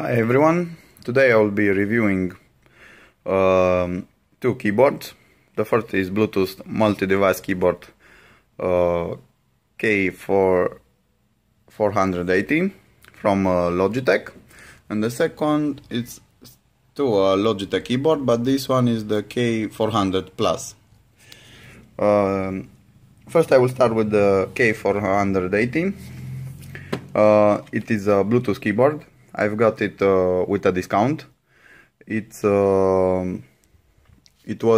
Hi everyone, today I will be reviewing two keyboards. The first is Bluetooth multi-device keyboard K480 from Logitech, and the second is to a Logitech keyboard, but this one is the K400 Plus. First I will start with the K480. It is a Bluetooth keyboard. I've got it with a discount. It was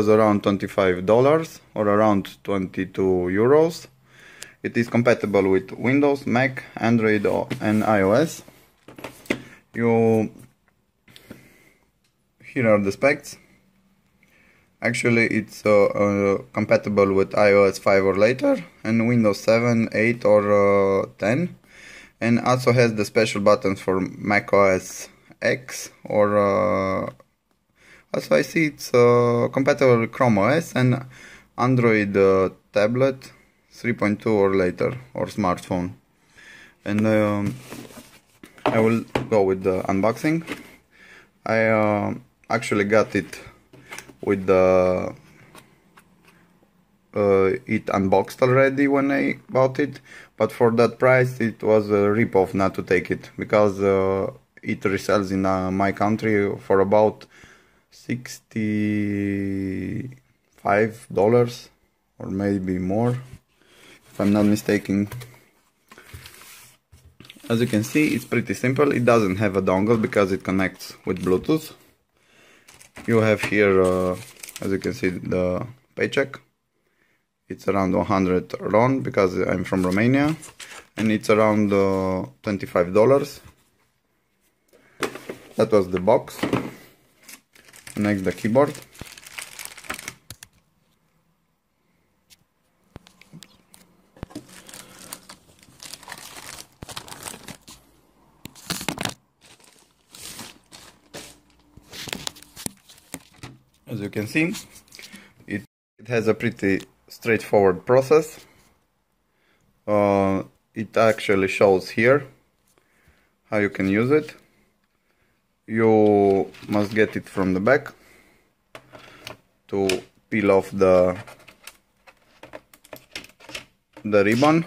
around $25 or around 22 euros. It is compatible with Windows, Mac, Android and iOS. Here are the specs. Actually it's compatible with iOS 5 or later and Windows 7, 8 or 10. And also has the special buttons for Mac OS X or also I see it's compatible with Chrome OS and Android tablet 3.2 or later or smartphone. And I will go with the unboxing. I actually got it with the it unboxed already when I bought it, but for that price it was a rip-off not to take it, because it resells in my country for about $65 or maybe more, if I'm not mistaken. As you can see, it's pretty simple. It doesn't have a dongle because it connects with Bluetooth. You have here, as you can see, the paycheck. It's around 100 RON because I'm from Romania, and it's around $25. That was the box. Next, the keyboard. As you can see, it has a pretty straightforward process. It actually shows here how you can use it. You must get it from the back to peel off the ribbon,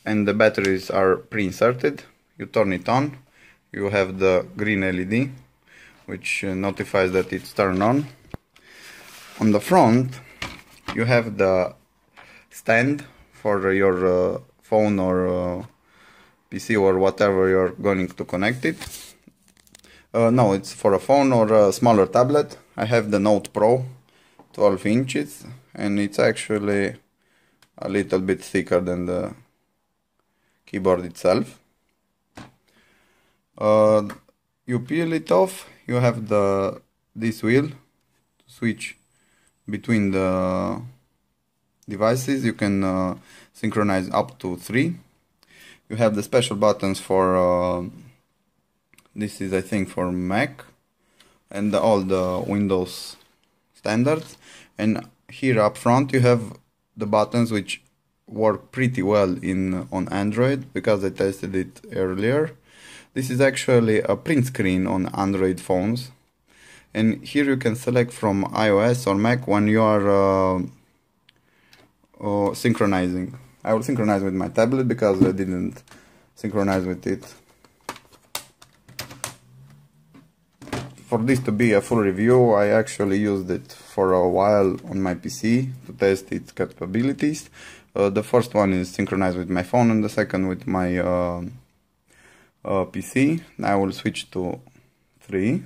and the batteries are pre-inserted. You turn it on, you have the green LED which notifies that it's turned on. On the front you have the stand for your phone or PC or whatever you're going to connect it. No, it's for a phone or a smaller tablet. I have the Note Pro 12 inches and it's actually a little bit thicker than the keyboard itself. You peel it off, you have this wheel to switch between the devices. You can synchronize up to 3. You have the special buttons for this is I think for Mac and all the Windows standards, and here up front you have the buttons which work pretty well on Android because I tested it earlier. This is actually a print screen on Android phones. And here you can select from iOS or Mac when you are synchronizing. I will synchronize with my tablet because I didn't synchronize with it. For this to be a full review, I actually used it for a while on my PC to test its capabilities. The first one is synchronized with my phone and the second with my PC. Now I will switch to 3.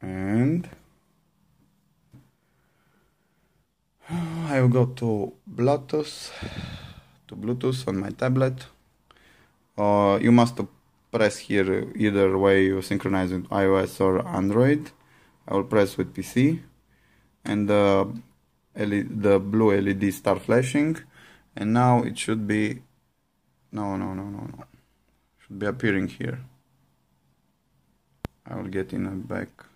And I will go to Bluetooth on my tablet. You must press here either way you synchronize with iOS or Android. I will press with PC, and the blue LED start flashing, and now it should be should be appearing here. I will get in a back.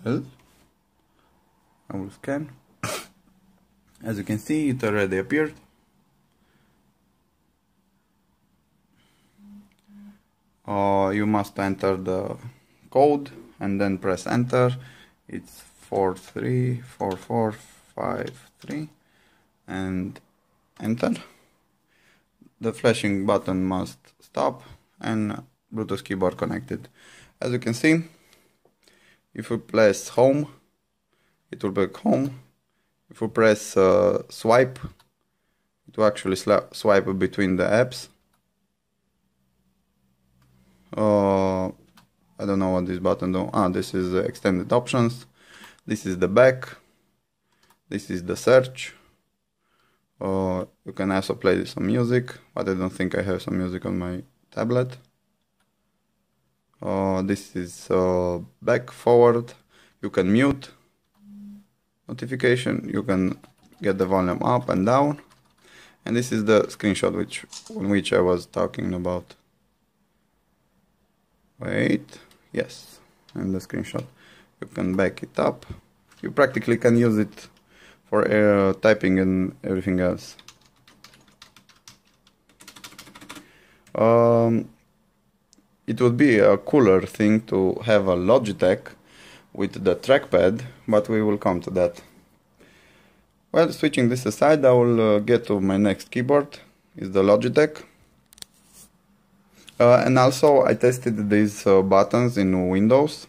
Well, I will scan. As you can see, it already appeared. You must enter the code and then press enter. It's 434453 and enter. The flashing button must stop and Bluetooth keyboard connected. As you can see, if we press home, it will be home. If we press swipe, it will actually swipe between the apps. I don't know what this button does. This is the extended options. This is the back. This is the search. You can also play some music, but I don't think I have some music on my tablet. This is back, forward. You can mute notification. You can get the volume up and down. And this is the screenshot which I was talking about. Wait, yes, and the screenshot. You can back it up. You practically can use it for typing and everything else. It would be a cooler thing to have a Logitech with the trackpad, but we will come to that. Well, switching this aside, I will get to my next keyboard. Is the Logitech. And also I tested these buttons in Windows.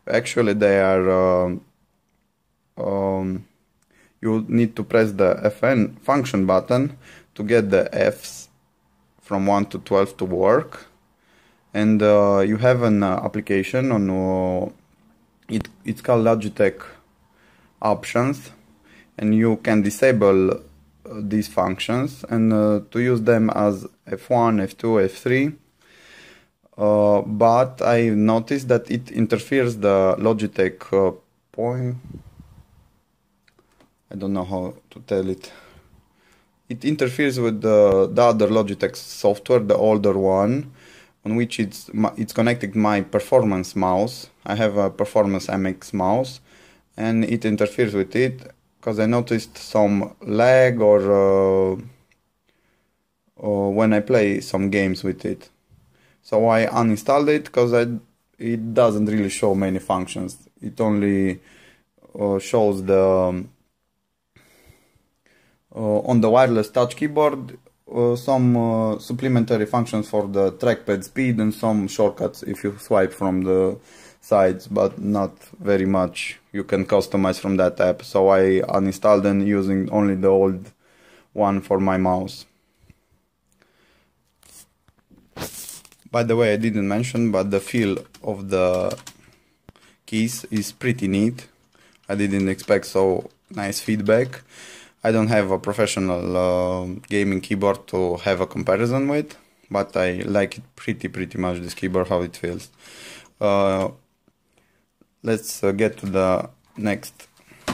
Actually they are you need to press the FN function button to get the Fs from 1 to 12 to work. And you have an application on it's called Logitech options, and you can disable these functions and to use them as F1, F2, F3, but I noticed that it interferes the Logitech point. I don't know how to tell it. It interferes with the other Logitech software, the older one, on which it's connected my performance mouse. I have a performance MX mouse, and it interferes with it. Because I noticed some lag or when I play some games with it. So I uninstalled it because it doesn't really show many functions. It only shows the on the wireless touch keyboard some supplementary functions for the trackpad speed and some shortcuts if you swipe from the sides, but not very much you can customize from that app. So I uninstalled and using only the old one for my mouse. By the way, I didn't mention, but the feel of the keys is pretty neat. I didn't expect so nice feedback. I don't have a professional gaming keyboard to have a comparison with, but I like it pretty much, this keyboard, how it feels. Let's get to the next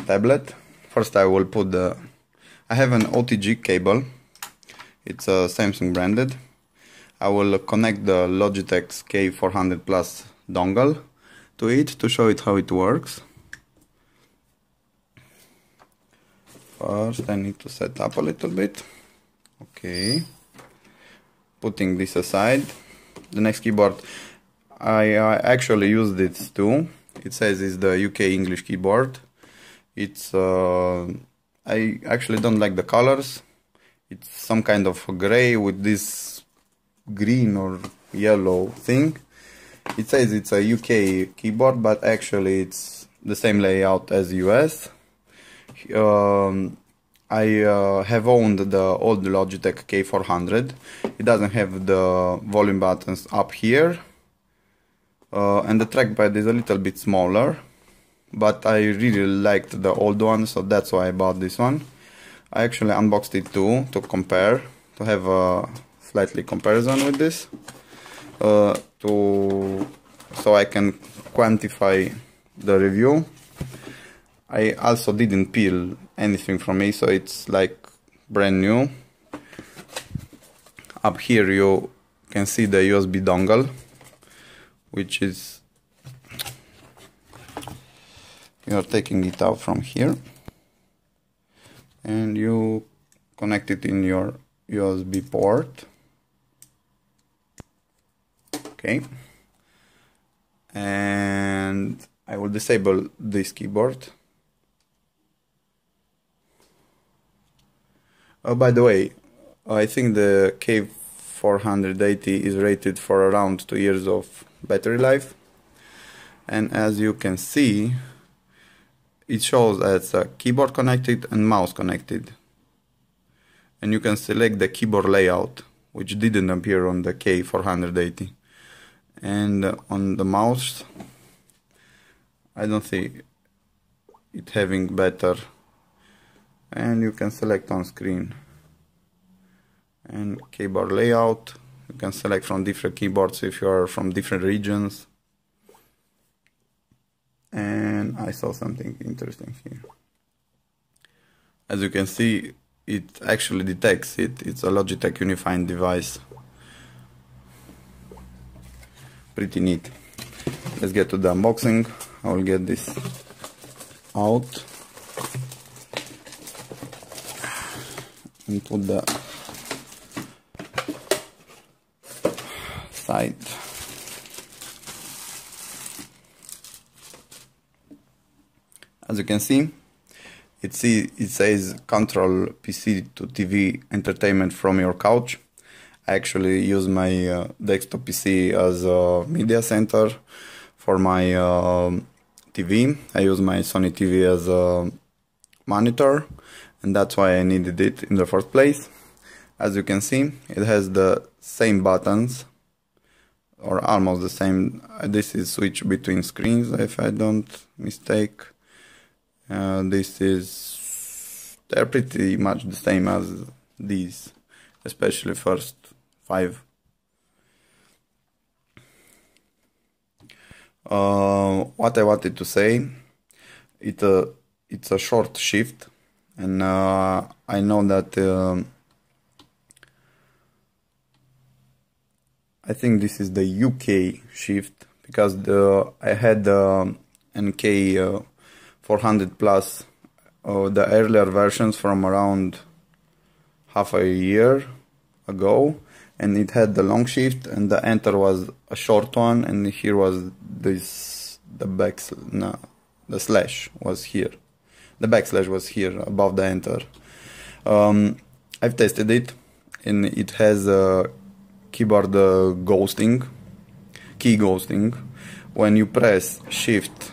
tablet. First I will put I have an OTG cable. It's a Samsung branded. I will connect the Logitech K400 Plus dongle to it to show it how it works. First I need to set up a little bit. Okay. Putting this aside. The next keyboard, I actually used it too. It says it's the UK English keyboard. It's I actually don't like the colors. It's some kind of gray with this green or yellow thing. It says it's a UK keyboard, but actually it's the same layout as US. I have owned the old Logitech K400. It doesn't have the volume buttons up here. And the trackpad is a little bit smaller, but I really liked the old one, so that's why I bought this one. I actually unboxed it too to compare, to have a slightly comparison with this, so I can quantify the review. I also didn't peel anything from it, so it's like brand new. Up here you can see the USB dongle, which is, you are taking it out from here and you connect it in your USB port. Okay, and I will disable this keyboard. Oh, by the way, I think the K480 is rated for around 2 years of battery life, and as you can see, it shows as a keyboard connected and mouse connected, and you can select the keyboard layout, which didn't appear on the K480, and on the mouse I don't see it having better, and you can select on screen. And keyboard layout, you can select from different keyboards if you are from different regions. And I saw something interesting here. As you can see, it actually detects it. It's a Logitech unifying device. Pretty neat. Let's get to the unboxing. I will get this out and put the side. As you can see, it says control PC to TV entertainment from your couch. I actually use my desktop PC as a media center for my TV. I use my Sony TV as a monitor, and that's why I needed it in the first place. As you can see, it has the same buttons, or almost the same. This is switch between screens, if I don't mistake. They're pretty much the same as these, especially first 5. What I wanted to say, it's a short shift, and I know that I think this is the UK shift, because I had the NK400 Plus, the earlier versions from around half a year ago, and it had the long shift, and the enter was a short one, and here was the slash was here. The backslash was here above the enter. I've tested it, and it has a keyboard key ghosting. When you press shift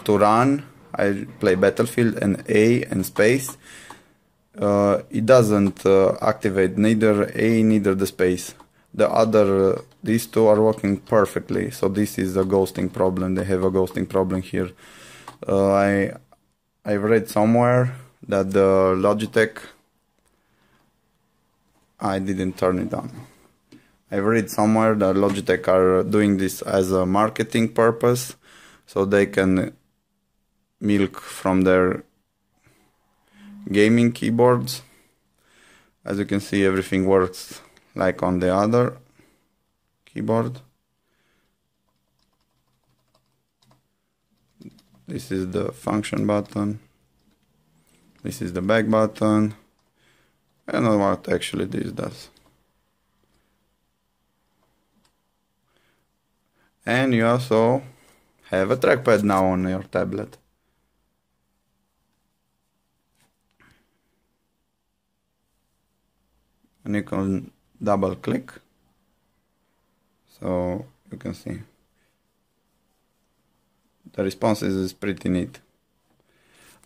to run, I play Battlefield, and A and space, it doesn't activate neither A neither the space. These two are working perfectly, so this is a ghosting problem. They have a ghosting problem here. I've read somewhere that the Logitech, I didn't turn it on. I've read somewhere that Logitech are doing this as a marketing purpose, so they can milk from their gaming keyboards. As you can see, everything works like on the other keyboard. This is the function button. This is the back button. I don't know what actually this does. And you also have a trackpad now on your tablet. And you can double click, so you can see the responses is pretty neat.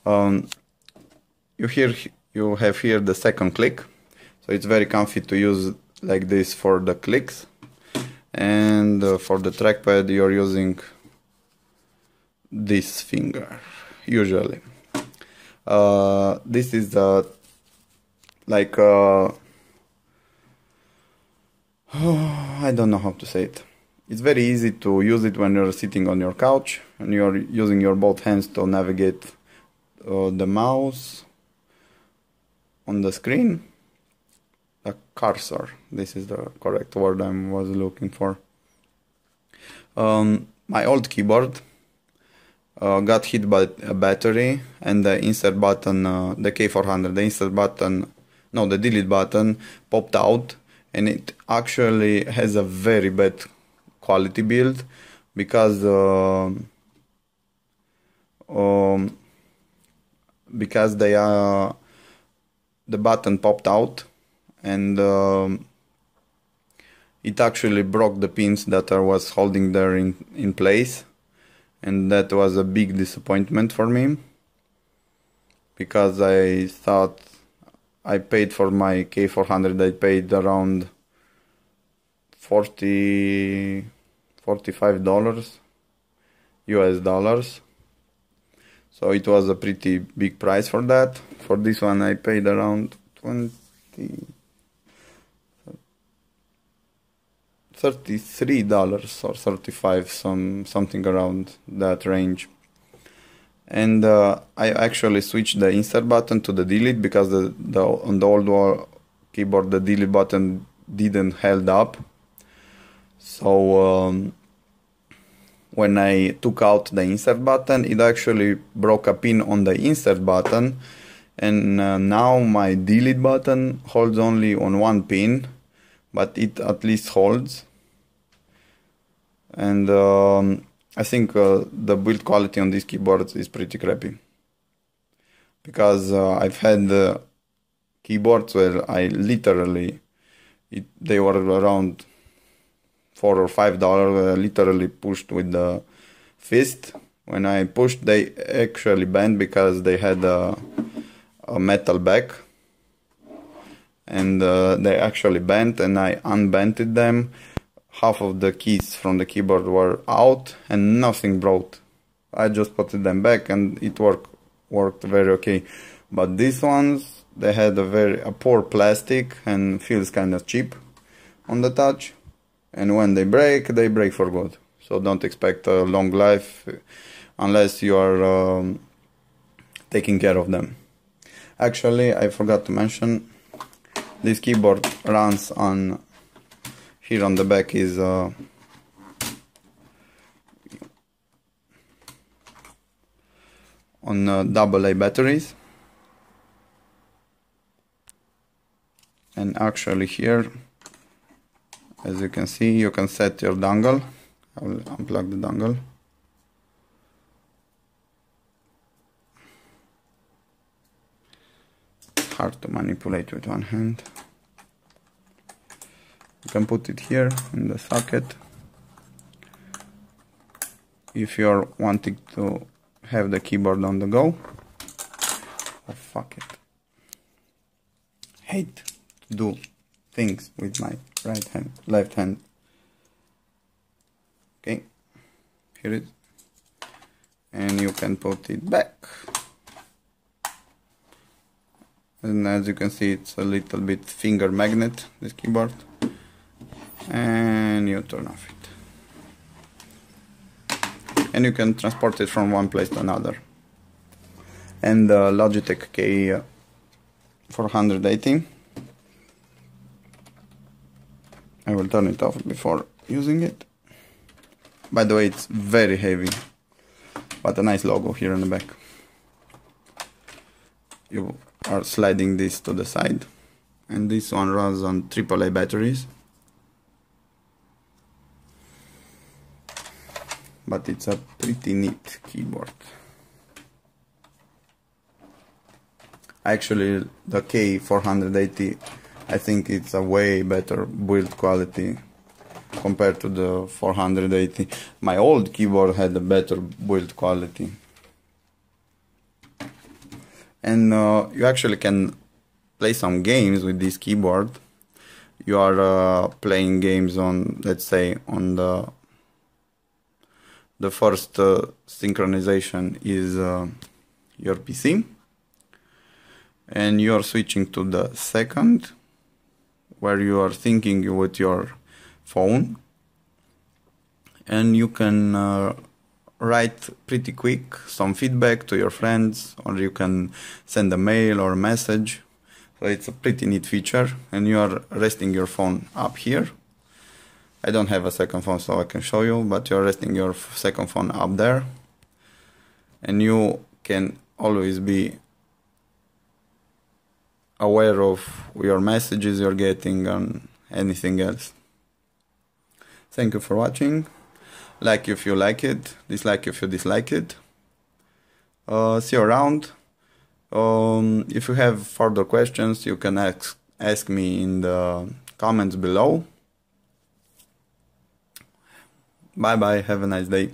You have here the second click, so it's very comfy to use like this for the clicks, and for the trackpad you're using this finger usually. This is like I don't know how to say it. It's very easy to use it when you're sitting on your couch and you're using your both hands to navigate the mouse on the screen. The cursor, this is the correct word I was looking for. My old keyboard, got hit by a battery, and the insert button, the K400, the insert button, no, the delete button popped out, and it actually has a very bad quality build because the button popped out, and it actually broke the pins that I was holding there in place, and that was a big disappointment for me because I thought I paid for my K400, I paid around $45 US dollars. So it was a pretty big price for that. For this one I paid around $33 or 35, something around that range. And I actually switched the insert button to the delete because on the old keyboard the delete button didn't held up. So when I took out the insert button, it actually broke a pin on the insert button, and now my delete button holds only on one pin, but it at least holds. And I think the build quality on these keyboards is pretty crappy, because I've had keyboards where I literally, they were around $4 or $5, literally pushed with the fist. When I pushed, they actually bent because they had a metal back, and they actually bent, and I unbented them. Half of the keys from the keyboard were out and nothing broke. I just put them back and it worked very okay. But these ones, they had a poor plastic and feels kind of cheap on the touch. And when they break for good. So don't expect a long life unless you are taking care of them. Actually, I forgot to mention, this keyboard runs on, here on the back is on AA batteries, and actually here, as you can see, you can set your dongle. I will unplug the dongle. Hard to manipulate with one hand. You can put it here in the socket. If you're wanting to have the keyboard on the go. Oh, fuck it. Hate to do things with my right hand, left hand. Okay, here it is. And you can put it back. And as you can see, it's a little bit finger magnet, this keyboard. And you turn off it. And you can transport it from one place to another. And the Logitech K480. I will turn it off before using it. By the way, it's very heavy, but a nice logo here on the back. You are sliding this to the side, and this one runs on AAA batteries. But it's a pretty neat keyboard. Actually, the K480, I think it's a way better build quality compared to the 480. My old keyboard had a better build quality. And you actually can play some games with this keyboard. You are playing games on, let's say, on the first synchronization is your PC, and you are switching to the second, where you are syncing with your phone, and you can write pretty quick some feedback to your friends, or you can send a mail or a message. So it's a pretty neat feature, and you are resting your phone up here. I don't have a second phone, so I can show you, but you're resting your second phone up there, and you can always be aware of your messages you're getting and anything else. Thank you for watching. Like if you like it, dislike if you dislike it. See you around. If you have further questions, you can ask me in the comments below. Bye bye, have a nice day.